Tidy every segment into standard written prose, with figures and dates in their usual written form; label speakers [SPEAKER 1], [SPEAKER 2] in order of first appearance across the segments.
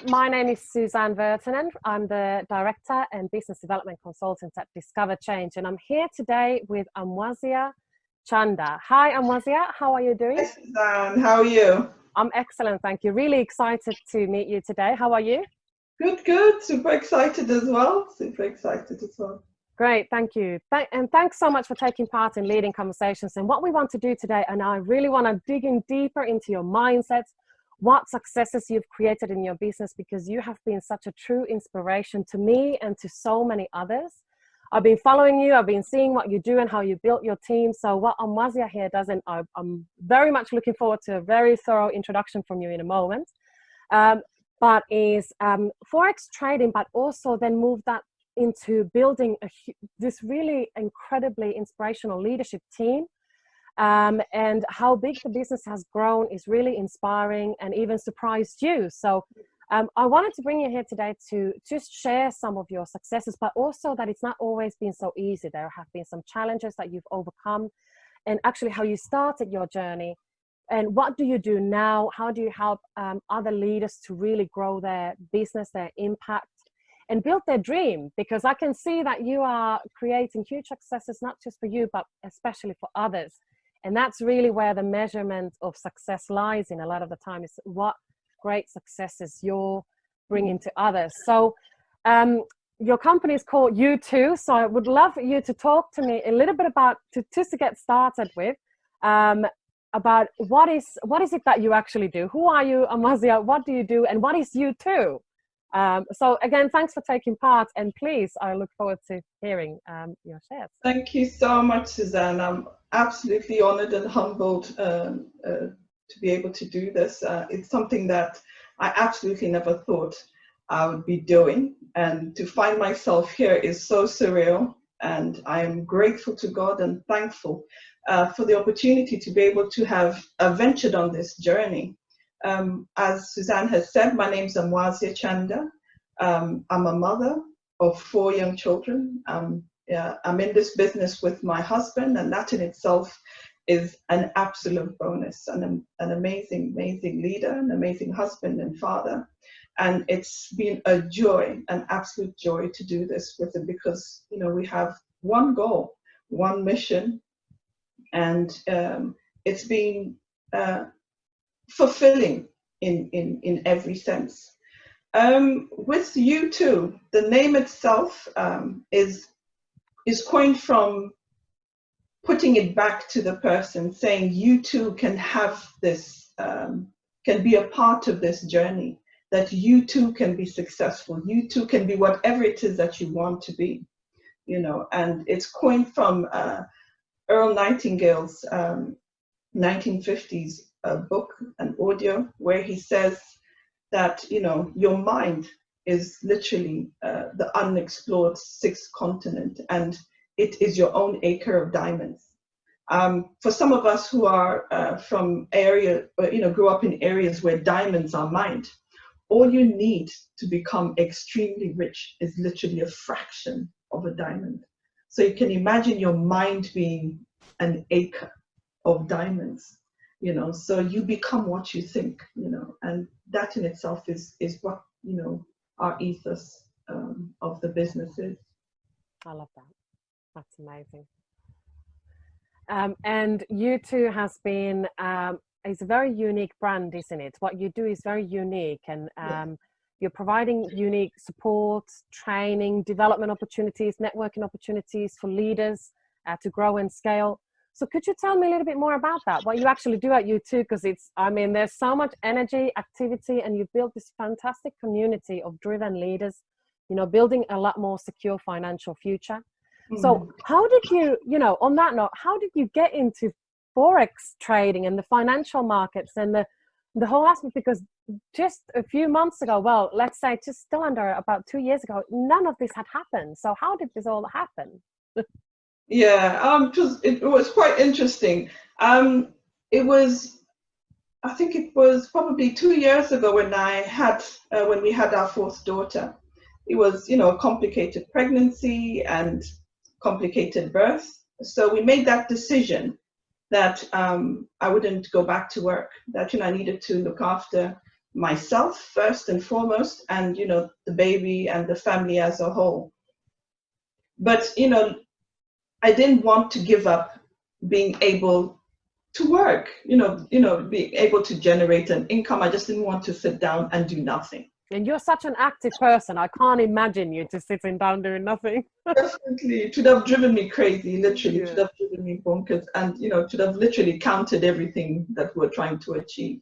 [SPEAKER 1] My name is Susanne and I'm the Director and Business Development Consultant at DiscoverChange, and I'm here today with Amwazia Chanda. Hi Amwazia, how are you doing?
[SPEAKER 2] Hi Susanne, how are you?
[SPEAKER 1] I'm excellent, thank you. Really excited to meet you today. How are you?
[SPEAKER 2] Good, good. Super excited as well. Super excited as well.
[SPEAKER 1] Great, thank you. And thanks so much for taking part in leading conversations. And what we want to do today, and I really want to dig in deeper into your mindset, what successes you've created in your business, because you have been such a true inspiration to me and to so many others. I've been following you, I've been seeing what you do and how you built your team. So what Amwazia here does, and I'm very much looking forward to a very thorough introduction from you in a moment, but is Forex trading, but also then move that into building this really incredibly inspirational leadership team. And how big the business has grown is really inspiring and even surprised you. So I wanted to bring you here today to just share some of your successes, but also that it's not always been so easy. There have been some challenges that you've overcome, and actually how you started your journey. And what do you do now? How do you help other leaders to really grow their business, their impact, and build their dream? Because I can see that you are creating huge successes, not just for you, but especially for others. And that's really where the measurement of success lies in a lot of the time, is what great successes you're bringing to others. So your company is called U2. So I would love you to talk to me a little bit about, just to get started with, about what is it that you actually do? Who are you, Amwazia? What do you do? And what is U2? So again, thanks for taking part, and please, I look forward to hearing your shares.
[SPEAKER 2] Thank you so much, Susanne. I'm absolutely honored and humbled to be able to do this. It's something that I absolutely never thought I would be doing, and to find myself here is so surreal, and I am grateful to God and thankful for the opportunity to be able to have ventured on this journey. As Susanne has said, my name is Amwazia Chanda. I'm a mother of 4 young children. I'm in this business with my husband, and that in itself is an absolute bonus, and an amazing, amazing leader, an amazing husband and father. And it's been a joy, an absolute joy to do this with him, because, you know, we have one goal, one mission, and it's been fulfilling in every sense. With U2, the name itself is coined from putting it back to the person, saying you too can have this, can be a part of this journey, that you too can be successful, you too can be whatever it is that you want to be, you know. And it's coined from Earl Nightingale's 1950s book and audio, where he says that, you know, your mind is literally the unexplored 6th continent, and it is your own acre of diamonds. For some of us who are from area, you know, grew up in areas where diamonds are mined, all you need to become extremely rich is literally a fraction of a diamond. So you can imagine your mind being an acre of diamonds, you know. So you become what you think, you know, and that in itself is what, you know, our ethos of the business is.
[SPEAKER 1] I love that. That's amazing. And U2 has been, it's a very unique brand, isn't it? What you do is very unique, and you're providing unique support, training, development opportunities, networking opportunities for leaders to grow and scale. So could you tell me a little bit more about that, what you actually do at U2? Because it's, I mean, there's so much energy, activity, and you've built this fantastic community of driven leaders, you know, building a lot more secure financial future. So how did you, you know, on that note, how did you get into Forex trading and the financial markets and the whole aspect? Because just a few months ago, well, let's say just still under about 2 years ago, none of this had happened. So how did this all happen?
[SPEAKER 2] Yeah, it was quite interesting. It was, I think it was probably 2 years ago when we had our 4th daughter. It was, you know, a complicated pregnancy and complicated birth. So we made that decision that I wouldn't go back to work, that, you know, I needed to look after myself first and foremost, and, you know, the baby and the family as a whole. But, you know, I didn't want to give up being able to work, being able to generate an income. I just didn't want to sit down and do nothing.
[SPEAKER 1] And you're such an active person. I can't imagine you just sitting down doing nothing.
[SPEAKER 2] Definitely. It would have driven me crazy, literally.
[SPEAKER 1] Yeah.
[SPEAKER 2] It would have driven me bonkers. And, you know, it would have literally counted everything that we're trying to achieve.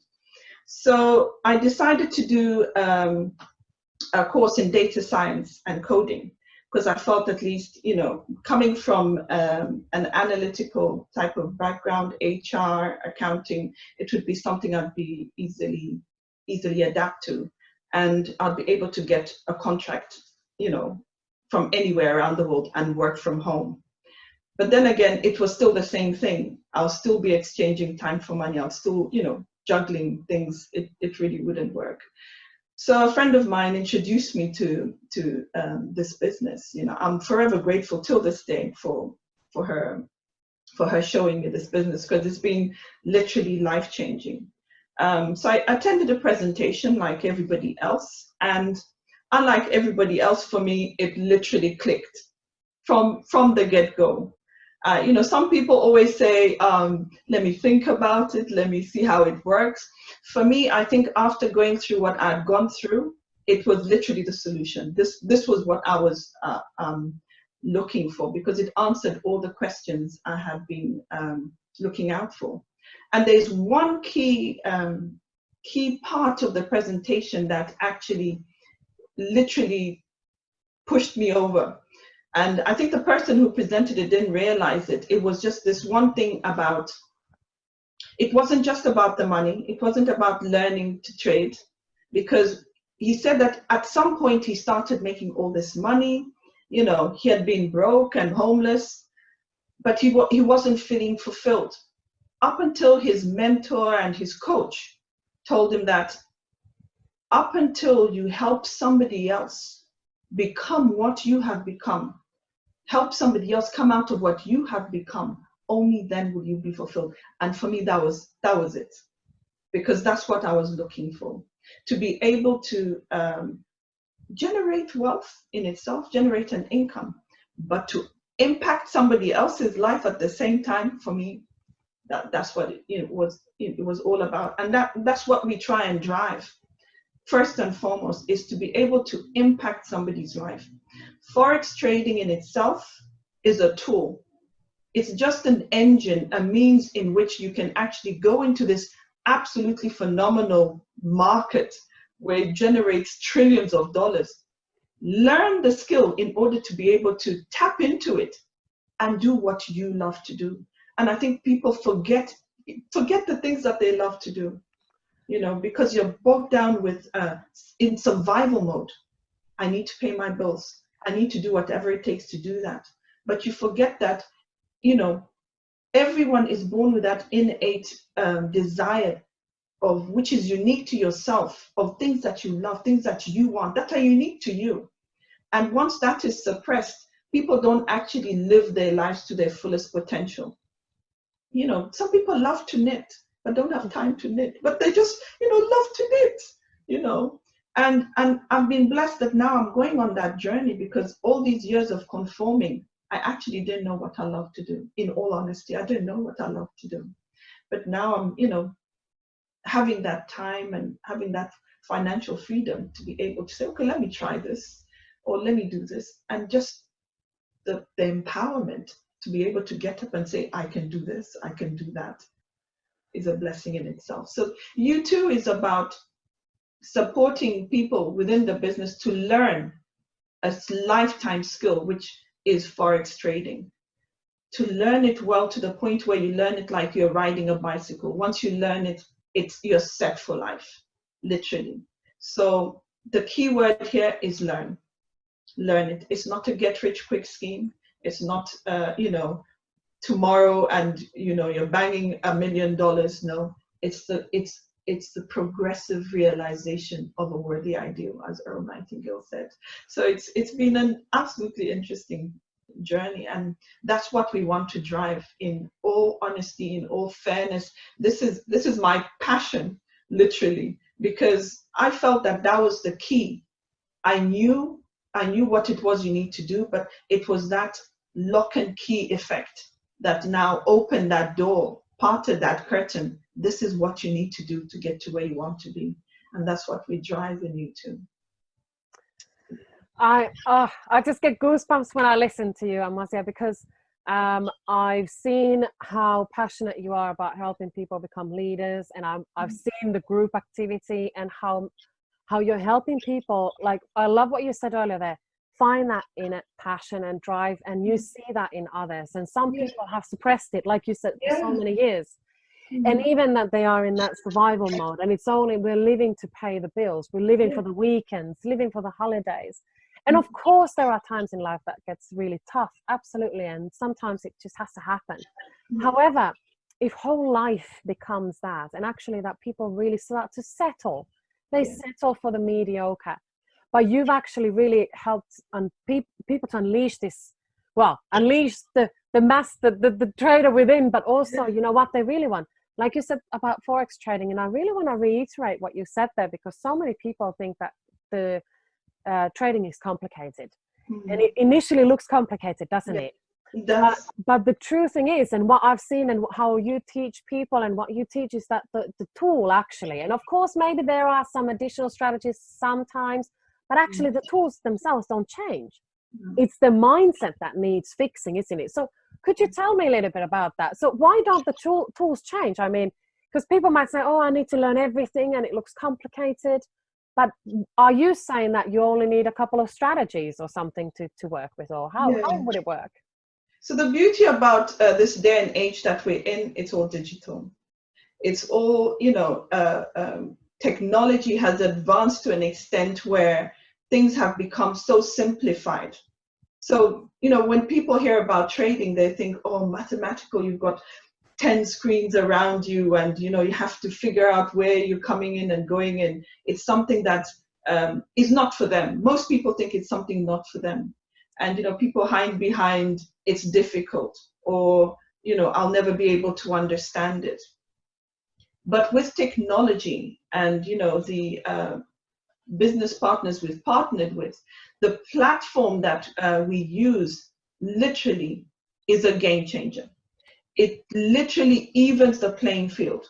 [SPEAKER 2] So I decided to do a course in data science and coding, because I felt, at least, you know, coming from an analytical type of background, HR, accounting, it would be something I'd be easily adapt to. And I'll be able to get a contract, you know, from anywhere around the world and work from home. But then again, it was still the same thing. I'll still be exchanging time for money. I'll still, you know, juggling things. It really wouldn't work. So a friend of mine introduced me to this business. You know, I'm forever grateful till this day for her showing me this business, because it's been literally life-changing. So I attended a presentation like everybody else, and unlike everybody else, for me, it literally clicked from the get-go. You know, some people always say, let me think about it, let me see how it works. For me, I think after going through what I'd gone through, it was literally the solution. This was what I was looking for, because it answered all the questions I had been looking out for. And there's one key part of the presentation that actually literally pushed me over. And I think the person who presented it didn't realize it. It was just this one thing about, it wasn't just about the money. It wasn't about learning to trade, because he said that at some point he started making all this money. You know, he had been broke and homeless, but he wasn't feeling fulfilled, up until his mentor and his coach told him that up until you help somebody else become what you have become, help somebody else come out of what you have become, only then will you be fulfilled. And for me, that was it, because that's what I was looking for, to be able to generate wealth in itself, generate an income, but to impact somebody else's life at the same time. For me, that's what it was all about. And that's what we try and drive. First and foremost is to be able to impact somebody's life. Forex trading in itself is a tool. It's just an engine, a means in which you can actually go into this absolutely phenomenal market where it generates trillions of dollars. Learn the skill in order to be able to tap into it and do what you love to do. And I think people forget the things that they love to do, you know, because you're bogged down with in survival mode. I need to pay my bills. I need to do whatever it takes to do that. But you forget that, you know, everyone is born with that innate desire of, which is unique to yourself, of things that you love, things that you want, that are unique to you. And once that is suppressed, people don't actually live their lives to their fullest potential. You know, some people love to knit, but don't have time to knit, but they just, you know, love to knit, you know. And I've been blessed that now I'm going on that journey, because all these years of conforming, I actually didn't know what I love to do. In all honesty, I didn't know what I love to do. But now I'm, you know, having that time and having that financial freedom to be able to say, okay, let me try this, or let me do this. And just the empowerment to be able to get up and say, I can do this, I can do that, is a blessing in itself. So U2 is about supporting people within the business to learn a lifetime skill, which is Forex trading. To learn it well, to the point where you learn it like you're riding a bicycle. Once you learn it, you're set for life, literally. So the key word here is learn. Learn it. It's not a get rich quick scheme. It's not, you know, tomorrow and, you know, you're banging $1 million. No, it's the progressive realization of a worthy ideal, as Earl Nightingale said. So it's been an absolutely interesting journey, and that's what we want to drive. In all honesty, in all fairness, this is my passion, literally. because I felt that that was the key. I knew what it was you need to do, but it was that lock and key effect that now opened that door, parted that curtain. This is what you need to do to get to where you want to be. And that's what we drive in you to.
[SPEAKER 1] I just get goosebumps when I listen to you, Amwazia, because I've seen how passionate you are about helping people become leaders, and I've seen the group activity and how you're helping people. Like, I love what you said earlier there. Find that inner passion and drive, and you see that in others. And some people have suppressed it, like you said, for so many years. And even that they are in that survival mode, and it's only we're living to pay the bills, we're living for the weekends, living for the holidays. And of course there are times in life that gets really tough, absolutely, and sometimes it just has to happen. However, if whole life becomes that, and actually that people really start to settle, they settle for the mediocre, but you've actually really helped people to unleash this, unleash the trader within, but also, you know, what they really want. Like you said about Forex trading, and I really want to reiterate what you said there, because so many people think that the trading is complicated. And it initially looks complicated, doesn't it?
[SPEAKER 2] It does.
[SPEAKER 1] But the true thing is, and what I've seen and how you teach people and what you teach, is that the tool actually, and of course maybe there are some additional strategies sometimes, but actually the tools themselves don't change. It's the mindset that needs fixing, isn't it? So could you tell me a little bit about that? So why don't the tools change? I mean, because people might say, oh, I need to learn everything and it looks complicated. But are you saying that you only need a couple of strategies or something to work with, or how would it work?
[SPEAKER 2] So the beauty about this day and age that we're in, it's all digital. It's all, technology has advanced to an extent where things have become so simplified. So, when people hear about trading, they think, oh, mathematical, you've got 10 screens around you, and you have to figure out where you're coming in and going in. It's something that is not for them. Most people think it's something not for them, and people hide behind it's difficult, or I'll never be able to understand it. But with technology and the business partners we've partnered with, the platform that we use literally is a game changer. It literally evens the playing field.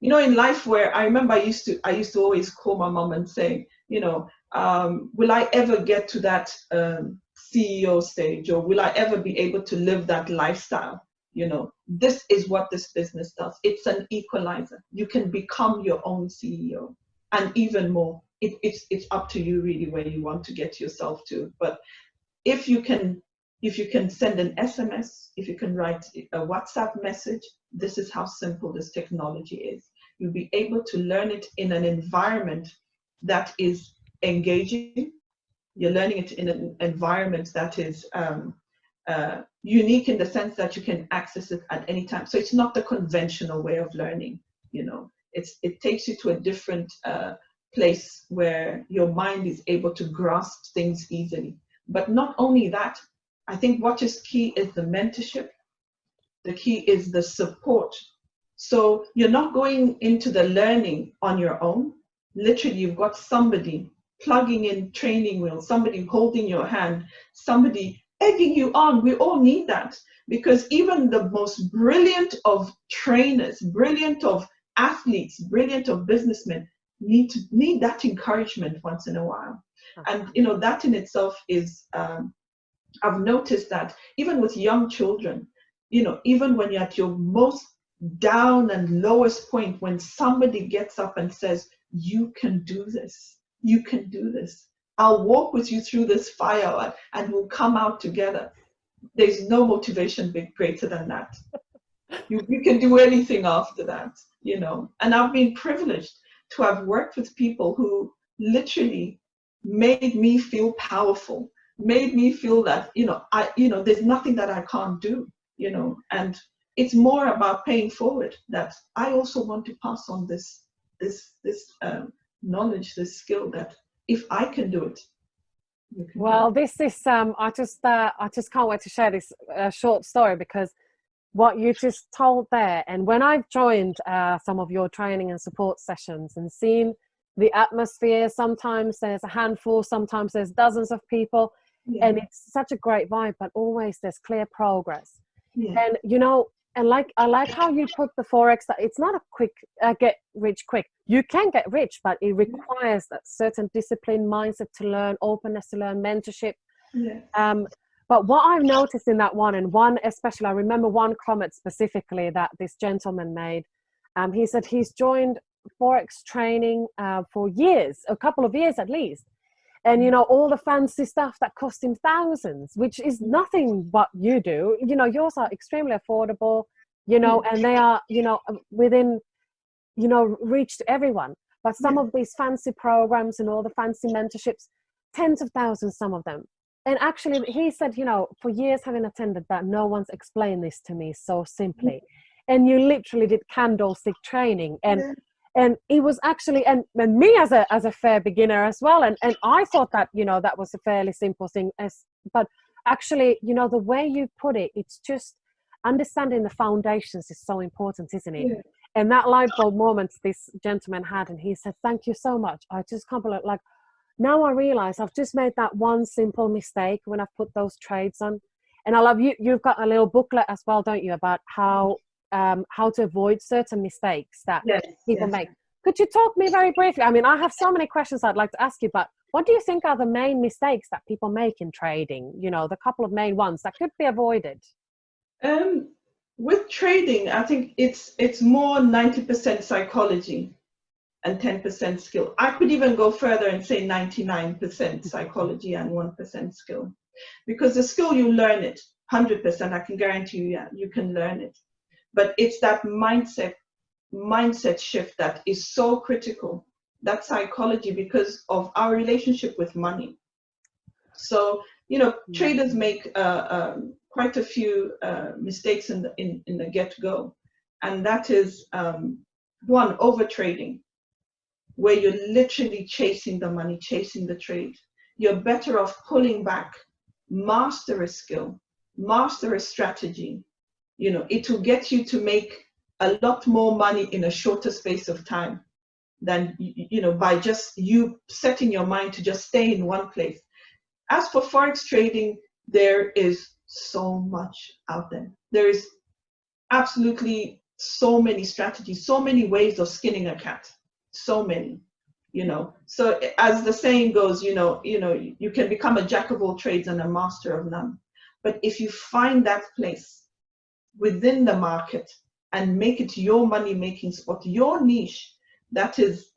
[SPEAKER 2] In life, where I remember I used to always call my mom and say, will I ever get to that CEO stage, or will I ever be able to live that lifestyle? This is what this business does. It's an equalizer. You can become your own CEO, and even more. It's up to you really where you want to get yourself to. But if you can send an SMS, if you can write a WhatsApp message, this is how simple this technology is. You'll be able to learn it in an environment that is engaging. You're learning it in an environment that is unique, in the sense that you can access it at any time. So it's not the conventional way of learning. It takes you to a different place where your mind is able to grasp things easily. But not only that, I think what is key is the mentorship. The key is the support. So you're not going into the learning on your own. Literally, you've got somebody plugging in training wheels, somebody holding your hand, somebody egging you on. We all need that, because even the most brilliant of trainers, brilliant of athletes, brilliant of businessmen need that encouragement once in a while. And that in itself is I've noticed that even with young children, even when you're at your most down and lowest point, when somebody gets up and says, you can do this, I'll walk with you through this fire and we'll come out together. There's no motivation greater than that. You can do anything after that, And I've been privileged to have worked with people who literally made me feel powerful, made me feel that there's nothing that I can't do, and it's more about paying forward, that I also want to pass on this knowledge, this skill, that if I can do it, you can.
[SPEAKER 1] Well, this is I just can't wait to share this short story, because what you just told there, and when I've joined some of your training and support sessions and seen the atmosphere. Sometimes there's a handful, sometimes there's dozens of people,
[SPEAKER 2] Yeah.
[SPEAKER 1] and it's such a great vibe, but always there's clear progress.
[SPEAKER 2] Yeah.
[SPEAKER 1] And you know, and like I like how you put the forex, that it's not a quick get rich quick. You can get rich, but it requires that certain discipline, mindset to learn, openness to learn, mentorship.
[SPEAKER 2] Yeah.
[SPEAKER 1] But what I've noticed in that one, and one especially, I remember one comment specifically that this gentleman made. He said he's joined forex training for years, a couple of years at least, and you know, all the fancy stuff that cost him thousands, which is nothing what you do. You know, yours are extremely affordable, you know, and they are, you know, within, you know, reach to everyone. But some of these fancy programs and all the fancy mentorships, tens of thousands, some of them. And actually, he said, you know, for years having attended that, no one's explained this to me so simply. And you literally did candlestick training, and it was actually, and me as a fair beginner as well, and I thought that, you know, that was a fairly simple thing, but actually, you know, the way you put it, it's just understanding the foundations is so important, isn't it? And that light bulb moment this gentleman had, and he said, thank you so much. I just can't believe, like, now I realize I've just made that one simple mistake when I've put those trades on. And I love you. You've got a little booklet as well, don't you, about how to avoid certain mistakes that people make. Could you talk me very briefly? I mean, I have so many questions I'd like to ask you, but what do you think are the main mistakes that people make in trading? You know, the couple of main ones that could be avoided.
[SPEAKER 2] With trading, I think it's more 90% psychology and 10% skill. I could even go further and say 99% psychology and 1% skill. Because the skill, you learn it 100%. I can guarantee you, you can learn it. But it's that mindset shift that is so critical. That psychology, because of our relationship with money. So, you know, traders make quite a few mistakes in the get-go, and that is one, over trading, where you're literally chasing the money, chasing the trade. You're better off pulling back, master a skill, master a strategy. You know, it will get you to make a lot more money in a shorter space of time than, you know, by just you setting your mind to just stay in one place. As for forex trading, there is so much out there. There is absolutely so many strategies, so many ways of skinning a cat, so many, you know. So as the saying goes, you know, you can become a jack of all trades and a master of none. But if you find that place within the market and make it your money-making spot, your niche, that is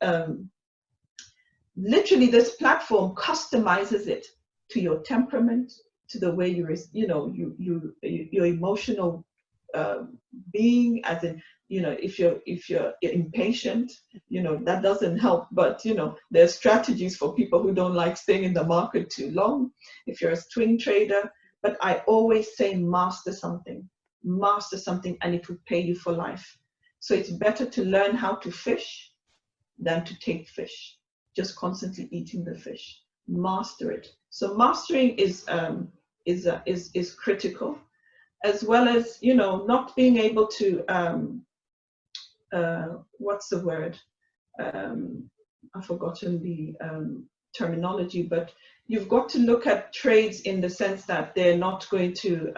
[SPEAKER 2] literally, this platform customizes it to your temperament, to the way your emotional being, as in, you know, if you're impatient, you know, that doesn't help. But, you know, there's strategies for people who don't like staying in the market too long, if you're a swing trader. But I always say master something, and it will pay you for life. So it's better to learn how to fish than to take fish, just constantly eating the fish. Master it. So mastering is critical, as well as, you know, not being able to what's the word? I've forgotten the terminology, but you've got to look at trades in the sense that they're not going to,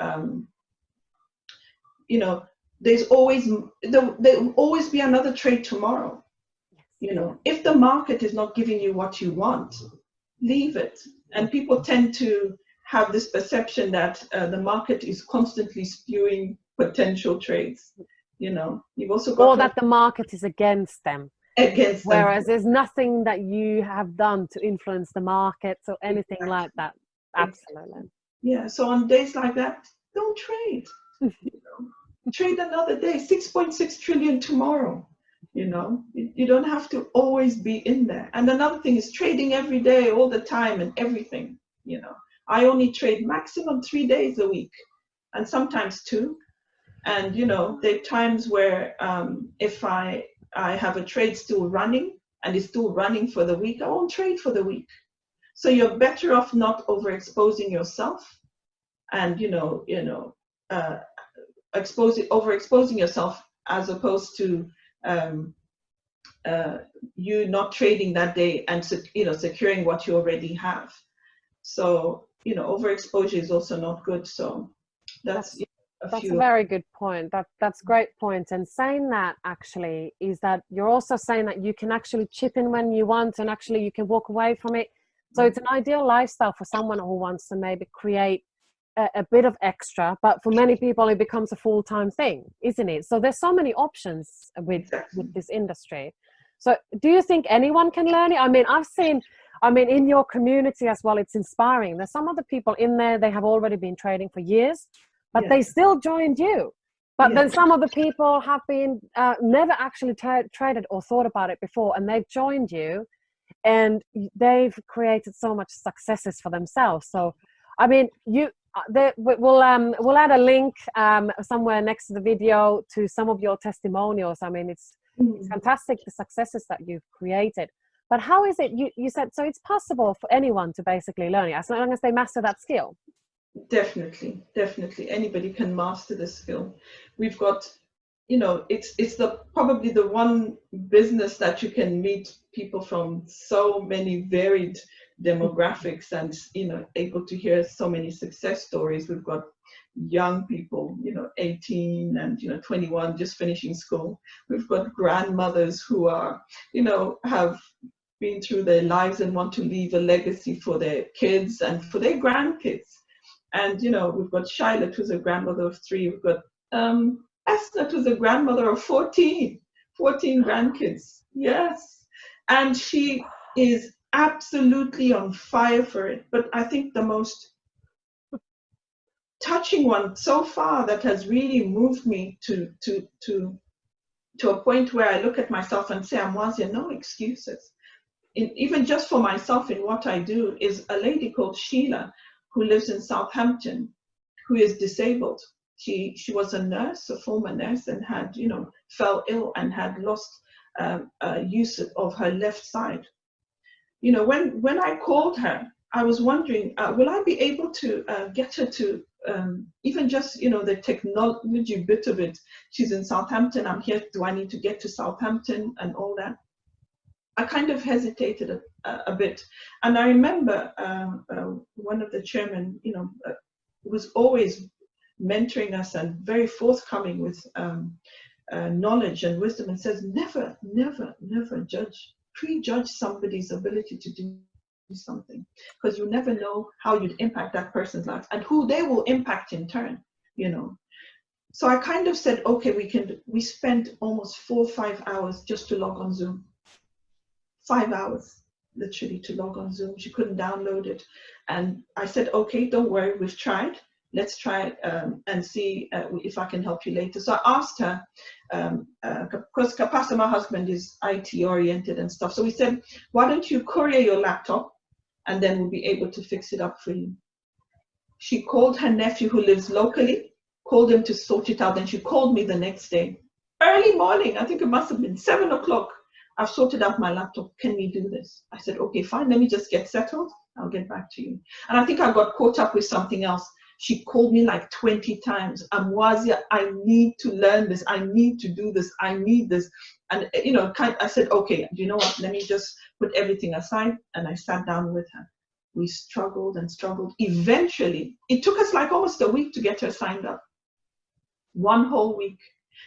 [SPEAKER 2] you know, there will always be another trade tomorrow. You know, if the market is not giving you what you want, leave it. And people tend to have this perception that the market is constantly spewing potential trades. You know, you've also got,
[SPEAKER 1] or that the market is against them. Whereas there's nothing that you have done to influence the markets or anything like that. Absolutely.
[SPEAKER 2] Yeah. So on days like that, don't trade. You know, trade another day. 6.6 trillion tomorrow. You know, you don't have to always be in there. And another thing is trading every day, all the time, and everything. You know, I only trade maximum 3 days a week, and sometimes 2. And, you know, there are times where if I have a trade still running and it's still running for the week, I won't trade for the week. So you're better off not overexposing yourself, and overexposing yourself, as opposed to you not trading that day and securing what you already have. So overexposure is also not good. So that's
[SPEAKER 1] a very good point. That's great point. And saying that actually is that you're also saying that you can actually chip in when you want, and actually you can walk away from it. So it's an ideal lifestyle for someone who wants to maybe create a bit of extra, but for many people it becomes a full-time thing, isn't it? So there's so many options with this industry. So do you think anyone can learn it? I mean, I've seen, in your community as well, it's inspiring. There's some of the people in there, they have already been trading for years, but they still joined you. But then some of the people have been never actually traded or thought about it before, and they've joined you, and they've created so much successes for themselves. So, I mean, we'll add a link somewhere next to the video to some of your testimonials. I mean, it's fantastic, the successes that you've created. But how is it, you said, so it's possible for anyone to basically learn it as long as they master that skill?
[SPEAKER 2] Definitely anybody can master the skill. We've got, it's probably the one business that you can meet people from so many varied demographics, and able to hear so many success stories. We've got young people, 18 and 21, just finishing school. We've got grandmothers who are, have been through their lives and want to leave a legacy for their kids and for their grandkids. And we've got Charlotte, who's a grandmother of 3. We've got Esther, who's a grandmother of 14 grandkids. Yes. And she is absolutely on fire for it. But I think the most touching one so far that has really moved me to a point where I look at myself and say, Amwazia, no excuses. Even just for myself in what I do, is a lady called Sheila, who lives in Southampton, who is disabled. She was a nurse, a former nurse, and had, fell ill and had lost use of her left side. When I called her, I was wondering, will I be able to get her to even just, the technology bit of it. She's in Southampton, I'm here, do I need to get to Southampton and all that? I kind of hesitated a bit. And I remember one of the chairmen, was always mentoring us and very forthcoming with knowledge and wisdom, and says, never prejudge somebody's ability to do something, because you never know how you'd impact that person's life and who they will impact in turn, So I kind of said, okay, we spent almost 4 or 5 hours just to log on Zoom. 5 hours, literally, to log on Zoom. She couldn't download it. And I said, okay, don't worry, we've tried. Let's try and see if I can help you later. So I asked her, because Kapasa, my husband, is IT oriented and stuff. So we said, why don't you courier your laptop, and then we'll be able to fix it up for you. She called her nephew, who lives locally, called him to sort it out. Then she called me the next day, early morning. I think it must have been 7 o'clock. I've sorted out my laptop. Can we do this? I said, okay, fine. Let me just get settled. I'll get back to you. And I think I got caught up with something else. She called me like 20 times. Amwazia, I need to learn this. I need to do this. I need this. And, I said, okay, you know what? Let me just put everything aside. And I sat down with her. We struggled and struggled. Eventually, it took us like almost a week to get her signed up. 1 whole week.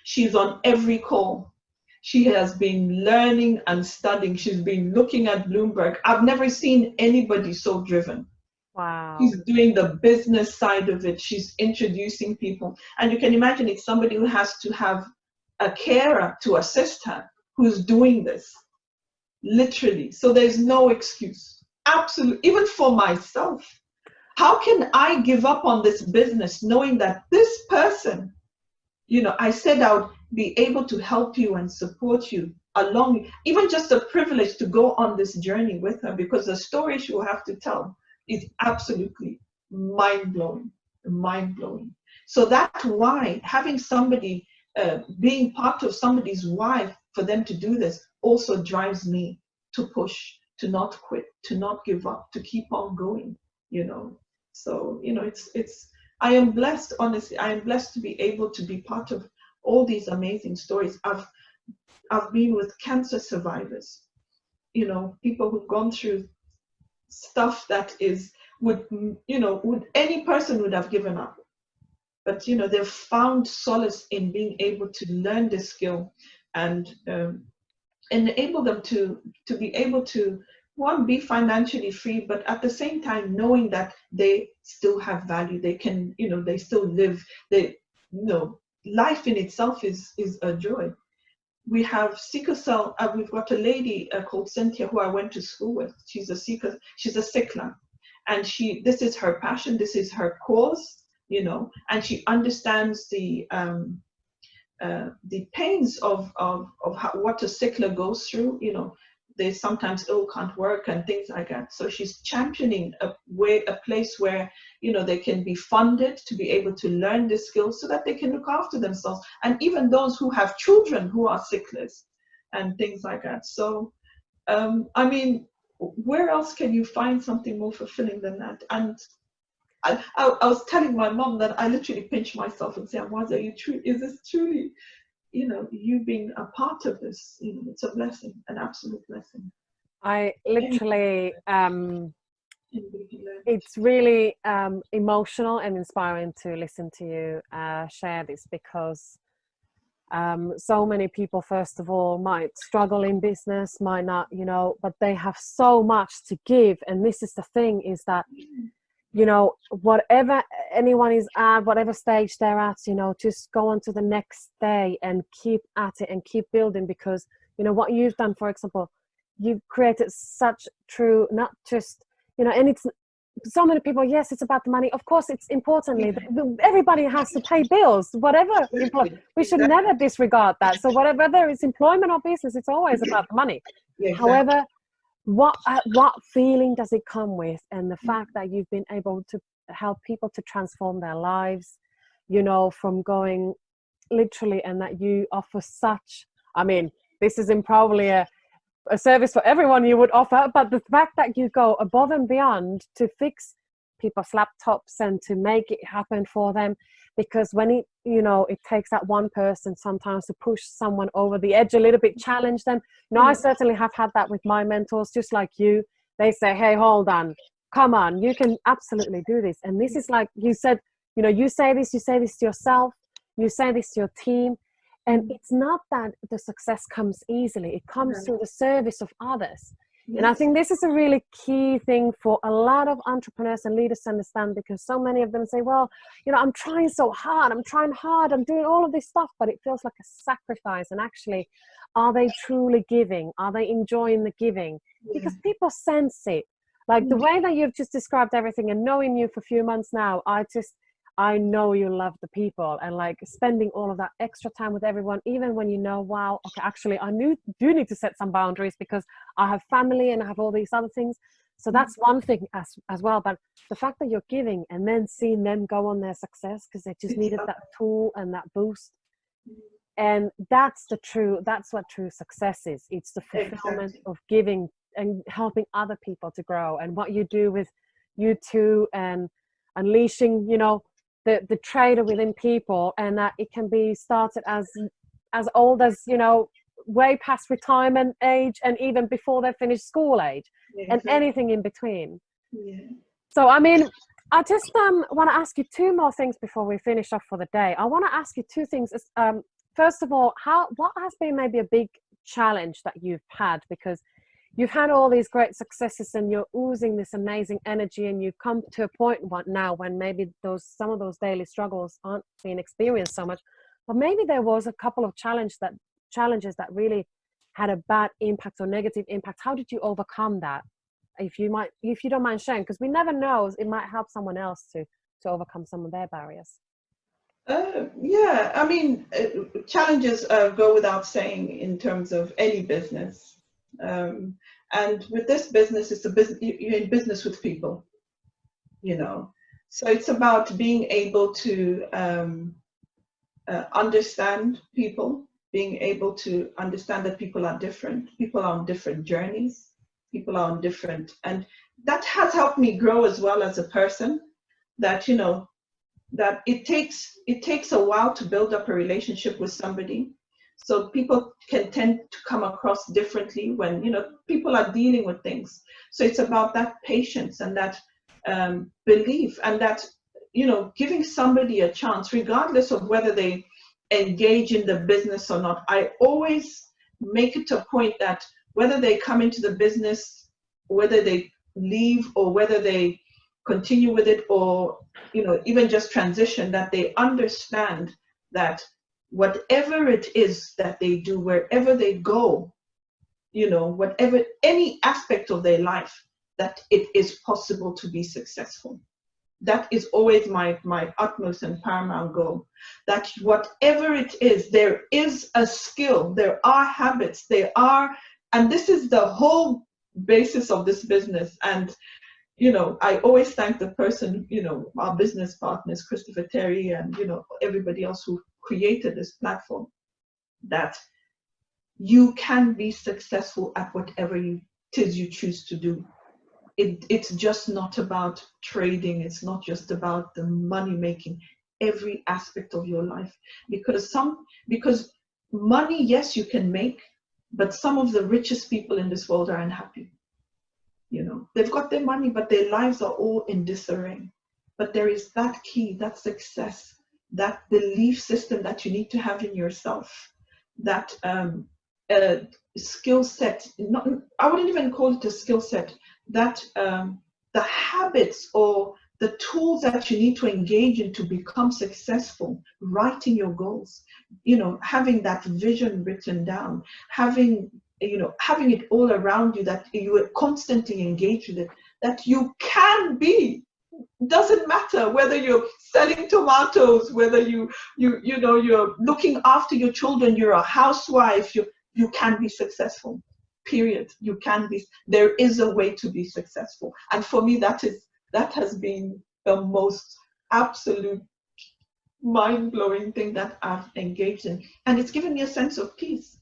[SPEAKER 2] She's on every call. She has been learning and studying. She's been looking at Bloomberg. I've never seen anybody so driven.
[SPEAKER 1] Wow.
[SPEAKER 2] She's doing the business side of it. She's introducing people. And you can imagine it's somebody who has to have a carer to assist her who's doing this, literally. So there's no excuse. Absolutely. Even for myself, how can I give up on this business knowing that this person, I said I would be able to help you and support you along, even just a privilege to go on this journey with her, because the story she will have to tell is absolutely mind-blowing. So that's why having somebody, being part of somebody's wife for them to do this also drives me to push, to not quit, to not give up, to keep on going, So, I am blessed, honestly. I am blessed to be able to be part of all these amazing stories. I've been with cancer survivors, you know, people who've gone through stuff that would any person would have given up. But, you know, they've found solace in being able to learn this skill and enable them to be able to, one, be financially free, but at the same time knowing that they still have value. They can, you know, they still live. They, you know, life in itself is a joy. We have sickle cell. We've got a lady called Cynthia who I went to school with. She's a sickler, and this is her passion. This is her cause, you know, and she understands the pains of what a sickler goes through. You know, they sometimes can't work and things like that. So she's championing a place where, you know, they can be funded to be able to learn the skills so that they can look after themselves, and even those who have children who are sicklers and things like that. So I mean, where else can you find something more fulfilling than that? And I was telling my mom that I literally pinch myself and say, Amwazia, is this truly, you know, you being a part of this? You know, it's a blessing, an absolute blessing.
[SPEAKER 1] I literally, it's really emotional and inspiring to listen to you share this, because so many people, first of all, might struggle in business, might not, you know, but they have so much to give. And this is the thing, is that, you know, whatever anyone is at, whatever stage they're at, you know, just go on to the next day and keep at it and keep building. Because, you know, what you've done, for example, you've created such true, not just, you know, and it's so many people, yes, it's about the money. Of course, it's importantly, everybody has to pay bills, whatever. We should never disregard that. So whether it's employment or business, it's always about the money. Yeah, exactly. However, what feeling does it come with? And the fact that you've been able to help people to transform their lives, you know, from going literally, and that you offer such, I mean, this isn't probably a service for everyone you would offer, but the fact that you go above and beyond to fix people's laptops and to make it happen for them, because when it, you know, it takes that one person sometimes to push someone over the edge a little bit, challenge them. You know, I certainly have had that with my mentors, just like you. They say, hey, hold on, come on, you can absolutely do this. And this is like you said, you know, you say this to yourself, you say this to your team. And it's not that the success comes easily. It comes through the service of others. Yes. And I think this is a really key thing for a lot of entrepreneurs and leaders to understand, because so many of them say, well, you know, I'm trying so hard, I'm doing all of this stuff, but it feels like a sacrifice. And actually, are they truly giving? Are they enjoying the giving? Because people sense it. Like the way that you've just described everything, and knowing you for a few months now, I know you love the people, and like spending all of that extra time with everyone, even when you know, wow, okay, actually I do need to set some boundaries because I have family and I have all these other things. So that's one thing as well. But the fact that you're giving and then seeing them go on their success because they just needed that tool and that boost. And that's what true success is. It's the fulfillment of giving and helping other people to grow. And what you do with U2 and unleashing, you know, the trader within people, and that it can be started as old as, you know, way past retirement age, and even before they finish school age, and anything in between. So I mean, I just want to ask you two more things before we finish off for the day. I want to ask you two things. First of all, what has been maybe a big challenge that you've had, because you've had all these great successes and you're oozing this amazing energy, and you've come to a point now when maybe some of those daily struggles aren't being experienced so much, but maybe there was a couple of challenges that really had a bad impact or negative impact. How did you overcome that? If you don't mind sharing, because we never know, it might help someone else to overcome some of their barriers.
[SPEAKER 2] Yeah, I mean, challenges go without saying in terms of any business. And with this business, it's a business, you're in business with people, you know. So it's about being able to understand people, being able to understand that people are different, people are on different journeys, people are on different, and that has helped me grow as well as a person, that, you know, that it takes a while to build up a relationship with somebody, So people can tend to come across differently when, you know, people are dealing with things. So it's about that patience and that belief, and that, you know, giving somebody a chance, regardless of whether they engage in the business or not. I always make it a point that whether they come into the business, whether they leave, or whether they continue with it, or, you know, even just transition, that they understand that whatever it is that they do, wherever they go, you know, whatever, any aspect of their life, that it is possible to be successful. That is always my utmost and paramount goal. That whatever it is, there is a skill, there are habits, and this is the whole basis of this business. And, you know, I always thank the person, you know, our business partners, Christopher Terry, and, you know, everybody else who created this platform, that you can be successful at whatever it is you choose to do. It's just not about trading. It's not just about the money making. Every aspect of your life, because money, yes, you can make, but some of the richest people in this world are unhappy. You know, they've got their money, but their lives are all in disarray. But there is that key, that success, that belief system that you need to have in yourself, that skill set. I wouldn't even call it a skill set. That the habits or the tools that you need to engage in to become successful, writing your goals, you know, having that vision written down, having it all around you, that you are constantly engaged with it, that you can be. Doesn't matter whether you're selling tomatoes, whether you're looking after your children, you're a housewife, you can be successful. Period. You can be. There is a way to be successful, and for me, that has been the most absolute mind-blowing thing that I've engaged in, and it's given me a sense of peace.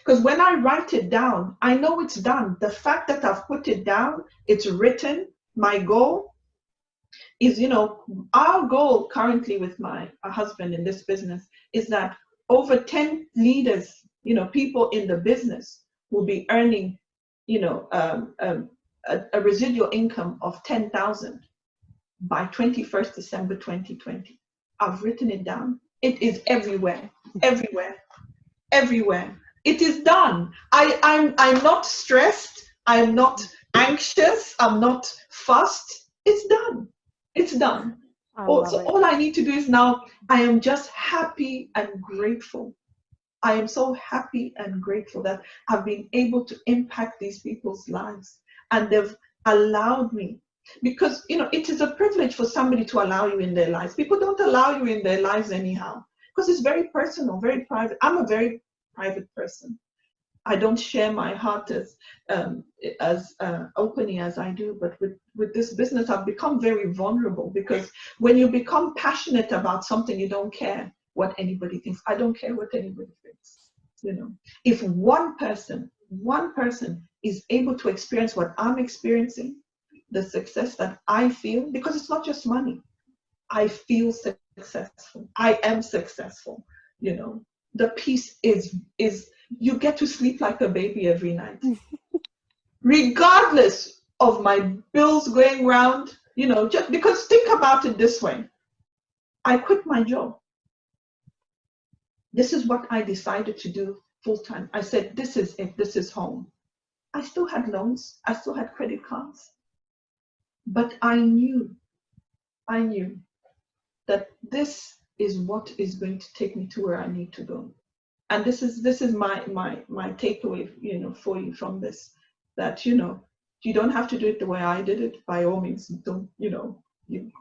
[SPEAKER 2] Because when I write it down, I know it's done. The fact that I've put it down, it's written. My goal is, you know, our goal currently with my husband in this business is that over 10 leaders, you know, people in the business will be earning, you know, a residual income of 10,000 by 21st December 2020. I've written it down. It is everywhere, everywhere, everywhere. It is done. I'm not stressed. I'm not anxious. I'm not fussed. It's done. It's done. So all I need to do is now, I am just happy and grateful. I am so happy and grateful that I've been able to impact these people's lives, and they've allowed me, because, you know, it is a privilege for somebody to allow you in their lives. People don't allow you in their lives anyhow, because it's very personal, very private. I'm a very private person. I don't share my heart as openly as I do, but with this business, I've become very vulnerable, because when you become passionate about something, you don't care what anybody thinks. I don't care what anybody thinks. You know, if one person is able to experience what I'm experiencing, the success that I feel, because it's not just money. I feel successful. I am successful. You know, the peace is you get to sleep like a baby every night, regardless of my bills going round. You know, just because, think about it this way: I quit my job. This is what I decided to do full time. I said, this is it. This is home. I still had loans. I still had credit cards. But I knew that this is what is going to take me to where I need to go. And this is my takeaway, you know, for you from this, that, you know, you don't have to do it the way I did it. By all means, don't, you know, you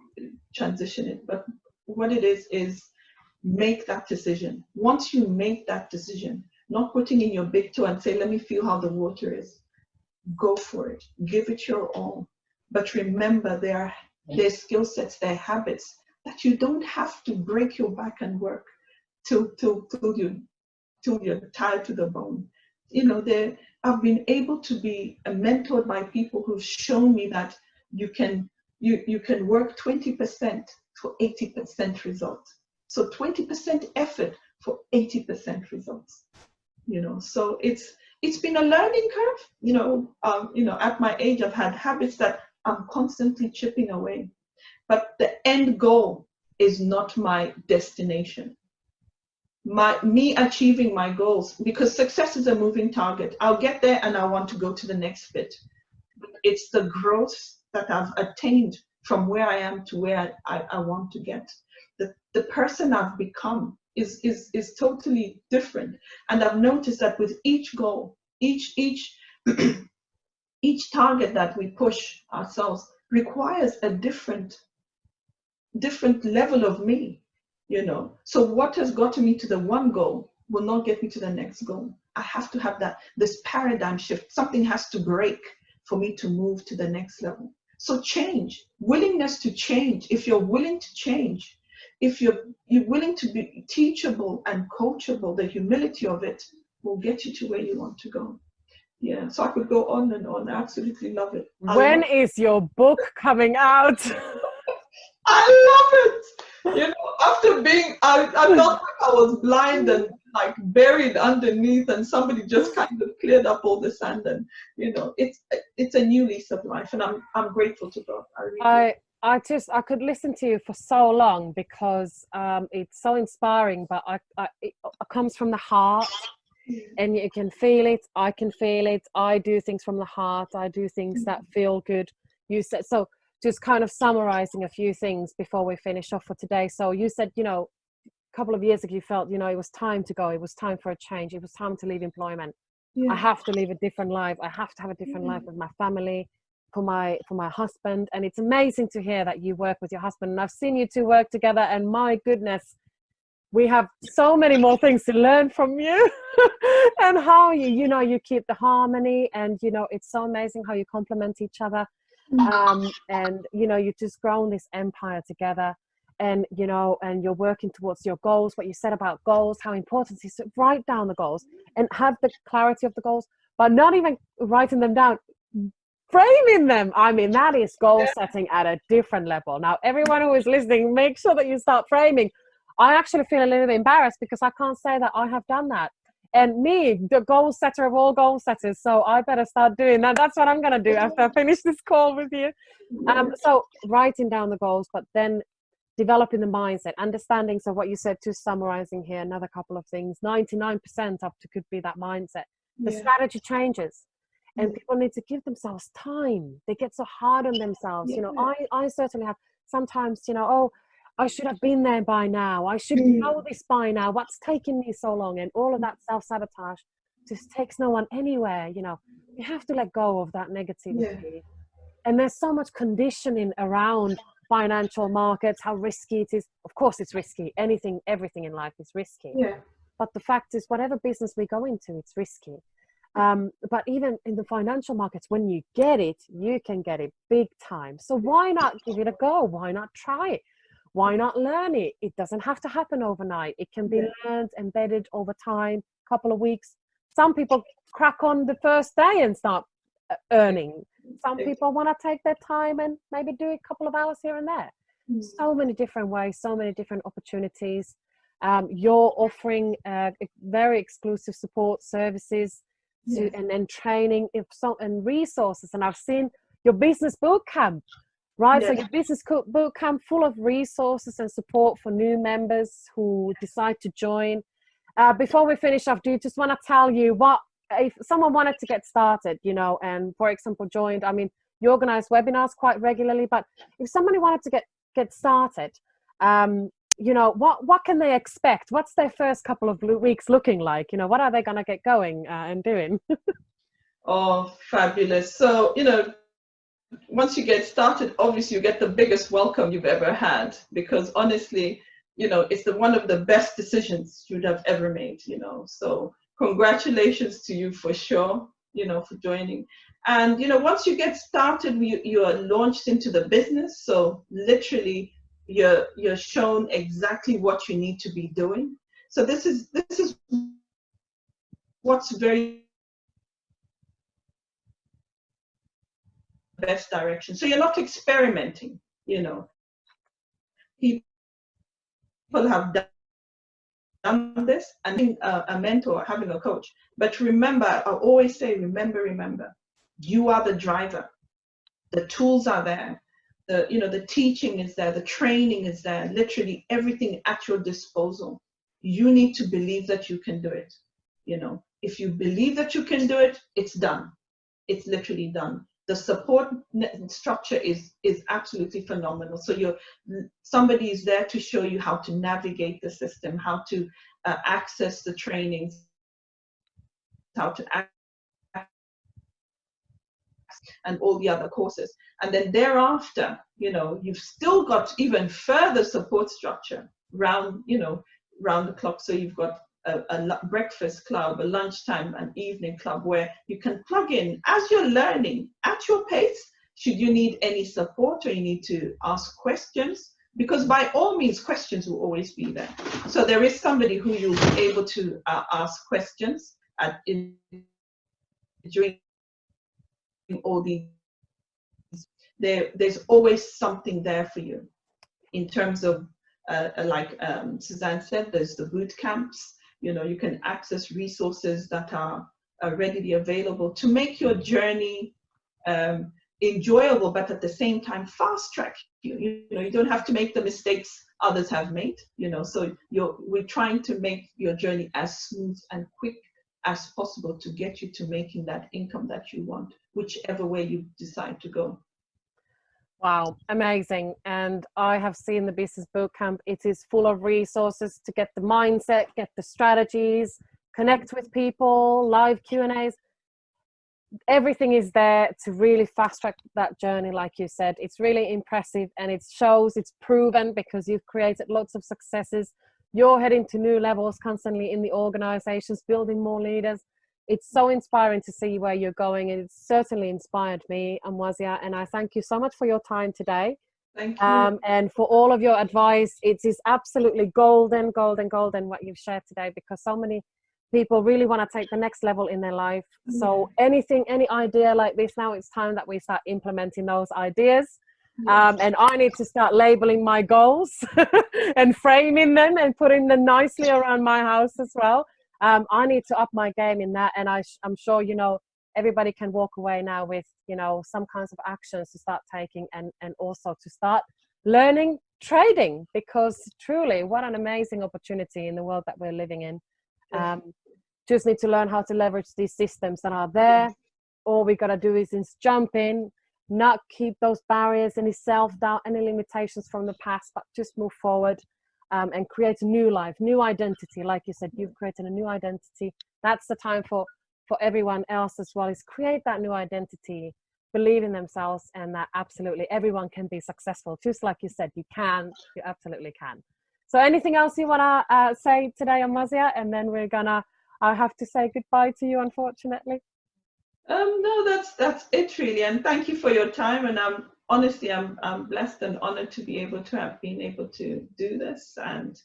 [SPEAKER 2] transition it. But what it is make that decision. Once you make that decision, not putting in your big toe and say, let me feel how the water is. Go for it. Give it your all. But remember, their skill sets, their habits, that you don't have to break your back and work till you're tired to the bone. You know, I've been able to be mentored by people who've shown me that you can work 20% for 80% result. So 20% effort for 80% results. So it's been a learning curve. At my age, I've had habits that I'm constantly chipping away, but the end goal is not my destination. Me achieving my goals, because success is a moving target. I'll get there and I want to go to the next bit. It's the growth that I've attained from where I am to where I want to get. The person I've become is totally different. And I've noticed that with each goal, each each target that we push ourselves requires a different level of me. So what has gotten me to the one goal will not get me to the next goal. I have to have this paradigm shift. Something has to break for me to move to the next level. So change, willingness to change. If you're willing to change, if you're willing to be teachable and coachable, the humility of it will get you to where you want to go. Yeah, so I could go on and on. I absolutely love it.
[SPEAKER 1] When is your book coming out?
[SPEAKER 2] I love it. After I felt like I was blind and like buried underneath, and somebody just kind of cleared up all the sand, and it's a new lease of life, and I'm grateful to God.
[SPEAKER 1] I could listen to you for so long, because it's so inspiring, but it comes from the heart, and you can feel it. I can feel it. I do things from the heart. I do things that feel good. You said so. Just kind of summarizing a few things before we finish off for today. So you said, a couple of years ago, you felt, it was time to go. It was time for a change. It was time to leave employment. Yeah. I have to live a different life. I have to have a different life with my family, for my husband. And it's amazing to hear that you work with your husband. And I've seen you two work together, and my goodness, we have so many more things to learn from you. And how you keep the harmony, and it's so amazing how you complement each other. And you've just grown this empire together, and and you're working towards your goals. What you said about goals, how important it is to write down the goals and have the clarity of the goals, but not even writing them down, framing them. I mean, that is goal setting at a different level. Now, everyone who is listening, make sure that you start framing. I actually feel a little bit embarrassed, because I can't say that I have done that. And me, the goal setter of all goal setters, so I better start doing that. That's what I'm going to do after I finish this call with you. So writing down the goals, but then developing the mindset, understanding. So what you said, to summarizing here, another couple of things, 99% up to could be that mindset. The strategy changes, and people need to give themselves time. They get so hard on themselves. I certainly have sometimes, I should have been there by now. I should know this by now. What's taking me so long? And all of that self-sabotage just takes no one anywhere. You have to let go of that negativity. Yeah. And there's so much conditioning around financial markets, how risky it is. Of course, it's risky. Everything in life is risky. Yeah. But the fact is, whatever business we go into, it's risky. But even in the financial markets, when you get it, you can get it big time. So why not give it a go? Why not try it? Why not learn it? It doesn't have to happen overnight. It can be learned, embedded over time, couple of weeks. Some people crack on the first day and start earning. Some people want to take their time and maybe do a couple of hours here and there. So many different ways, so many different opportunities. You're offering very exclusive support services and training and resources. And I've seen your business boot camp. Right, so your business boot camp full of resources and support for new members who decide to join. Before we finish off, do you just want to tell you what, if someone wanted to get started, and for example joined, I mean, you organize webinars quite regularly, but if somebody wanted to get started, what can they expect? What's their first couple of weeks looking like? What are they going to get going and doing?
[SPEAKER 2] Oh, fabulous. So, once you get started, obviously you get the biggest welcome you've ever had, because honestly, it's one of the best decisions you'd have ever made, so congratulations to you for sure, for joining. And, once you get started, you are launched into the business. So literally you're shown exactly what you need to be doing. So this is what's very best direction. So you're not experimenting, people have done this, and being a mentor, having a coach. But remember, I always say, remember, you are the driver. The tools are there. The teaching is there. The training is there. Literally everything at your disposal. You need to believe that you can do it. If you believe that you can do it, it's done. It's literally done. The support structure is absolutely phenomenal. So somebody is there to show you how to navigate the system, how to access the trainings, how to access and all the other courses. And then thereafter, you've still got even further support structure round the clock. So you've got a breakfast club, a lunchtime, an evening club where you can plug in as you're learning at your pace. Should you need any support or you need to ask questions, because by all means, questions will always be there. So there is somebody who you'll be able to ask questions during all these. There's always something there for you in terms of like Susanne said, there's the boot camps. You can access resources that are readily available to make your journey enjoyable, but at the same time fast track you. You don't have to make the mistakes others have made. So we're trying to make your journey as smooth and quick as possible to get you to making that income that you want, whichever way you decide to go.
[SPEAKER 1] Wow, amazing. And I have seen the business bootcamp. It is full of resources to get the mindset, get the strategies, connect with people, live Q&As. Everything is there to really fast track that journey. Like you said, it's really impressive, and it shows, it's proven, because you've created lots of successes. You're heading to new levels constantly in the organizations, building more leaders. It's so inspiring to see where you're going, and it's certainly inspired me, Amwazia, and I thank you so much for your time today.
[SPEAKER 2] Thank you.
[SPEAKER 1] And for all of your advice. It is absolutely golden what you've shared today, because so many people really want to take the next level in their life. So any idea like this, now it's time that we start implementing those ideas. And I need to start labeling my goals and framing them and putting them nicely around my house as well. I need to up my game in that, and I'm sure everybody can walk away now with some kinds of actions to start taking, and also to start learning trading, because truly, what an amazing opportunity in the world that we're living in. Just need to learn how to leverage these systems that are there. All we got to do is jump in, not keep those barriers, any self-doubt, any limitations from the past, but just move forward. And create a new life, new identity. Like you said, you've created a new identity. That's the time for everyone else as well, is create that new identity, believe in themselves, and that absolutely everyone can be successful. Just like you said, you absolutely can. So anything else you want to say today, Amwazia? And then I have to say goodbye to you, unfortunately.
[SPEAKER 2] No, that's it really. And thank you for your time. And honestly, I'm blessed and honored to be able to have been able to do this. And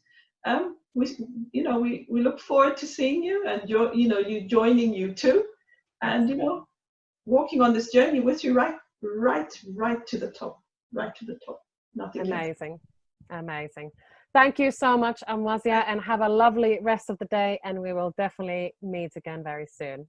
[SPEAKER 2] we look forward to seeing you, and you joining U2, and walking on this journey with you right to the top, Nothing
[SPEAKER 1] amazing. Thank you so much, Amwazia, and have a lovely rest of the day, and we will definitely meet again very soon.